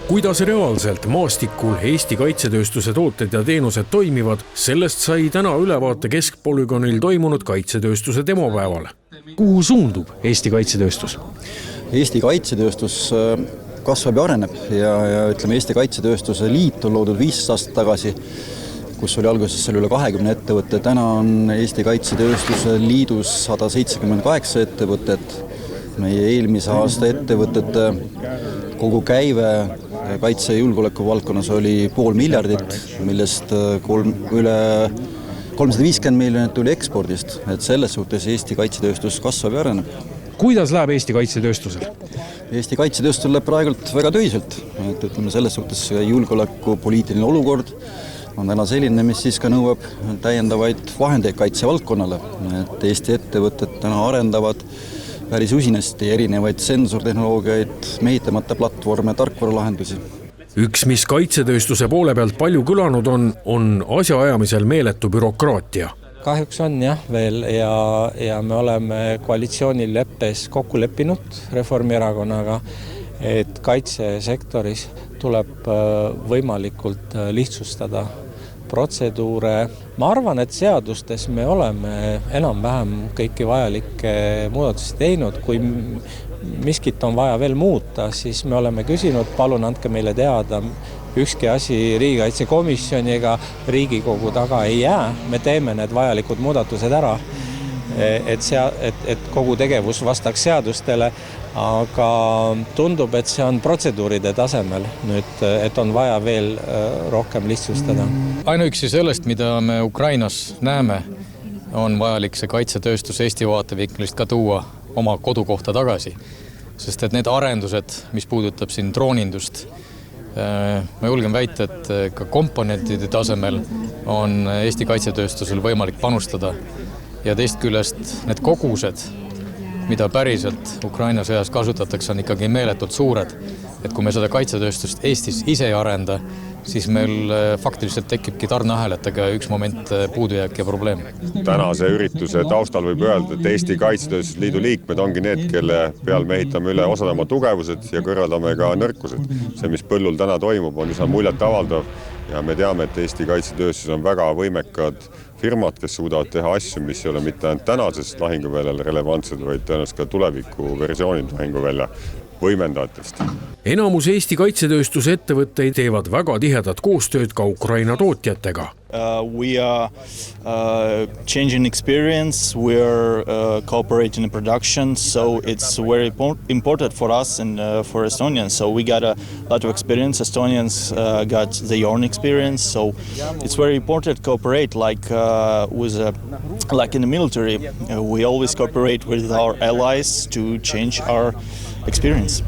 Kuidas reaalselt maastikul Eesti kaitsetööstuse tooted ja teenused toimivad, sellest sai täna ülevaate keskpolügonil toimunud kaitsetööstuse demopäeval. Kuhu suundub Eesti kaitsetööstus? Eesti kaitsetööstus kasvab ja areneb ja ütleme, Eesti kaitsetööstuse liit on loodud 15 aastat tagasi, kus oli alguses seal üle 20 ettevõtte. Täna on Eesti kaitsetööstuse liidus 178 ettevõtet. Meie eelmise aasta ettevõtete kogu käive kaitse- ja julgeoleku valdkonnas oli $500 miljardit, millest üle 350 miljonit tuli ekspordist. Et selles suhtes Eesti kaitsetööstus kasvab ja areneb. Kuidas läheb Eesti kaitsetööstusel? Eesti kaitsetööstusel läheb praegult väga töiselt. Et ütleme, selles suhtes julgeoleku poliitiline olukord on täna selline, mis siis ka nõuab täiendavaid vahendeid kaitsevaldkonnale. Et Eesti ettevõtted täna arendavad päris usinasti erinevaid sensortehnoloogiaid, mehitamata platvorme, tarkvaralahendusi. Üks, mis kaitsetööstuse poole pealt palju kõlanud on asjaajamisel meeletu bürokraatia. Kahjuks on jah veel ja me oleme koalitsioonileppes kokku leppinud Reformierakonnaga, et kaitsesektoris tuleb võimalikult lihtsustada protseduure. Ma arvan, et seadustes me oleme enam-vähem kõiki vajalikke muudatusi teinud. Kui miskit on vaja veel muuta, siis me oleme küsinud, palun andke meile teada. Ükski asi riigikaitsekomisjoniga Riigikogu taga ei jää. Me teeme need vajalikud muudatused ära, et kogu tegevus vastaks seadustele. Aga tundub, et see on protseduuride tasemel nüüd, et on vaja veel rohkem lihtsustada. Ainuüksi sellest, mida me Ukrainas näeme, on vajalik see kaitsetööstus Eesti vaatevinklist ka tuua oma kodukohta tagasi. Sest et need arendused, mis puudutab siin droonindust, ma julgen väita, et ka komponentide tasemel on Eesti kaitsetööstusel võimalik panustada. Ja teist küljest need kogused, mida päriselt Ukraina sõjas kasutatakse, on ikkagi meeletult suured. Et kui me seda kaitsetööstust Eestis ise ei arenda, siis meil faktiliselt tekibki tarneahelatega üks moment puudujääk ja probleem. Tänase ürituse taustal võib öelda, et Eesti Kaitsetööstusliidu liikmed ongi need, kelle peal me ehitame üle osad oma tugevused ja kõrvaldame ka nõrkused. See, mis põllul täna toimub, on üsna muljet avaldav ja me teame, et Eesti kaitsetööstus on väga võimekad firmad, kes suudavad teha asju, mis ei ole mitte ainult tänasest lahinguväljal relevantsed, vaid tõenäoliselt ka tuleviku versioonid lahinguvälja võimendajatest. Enamus Eesti kaitsetööstuse ettevõtteid teevad väga tihedat koostööd ka Ukraina tootjatega. We are changing experience, we are cooperating in production, so it's very important for us and for Estonians. So we got a lot of experience. Estonians got their own experience, so it's very important to cooperate like in the military. We always cooperate with our allies to change our experience.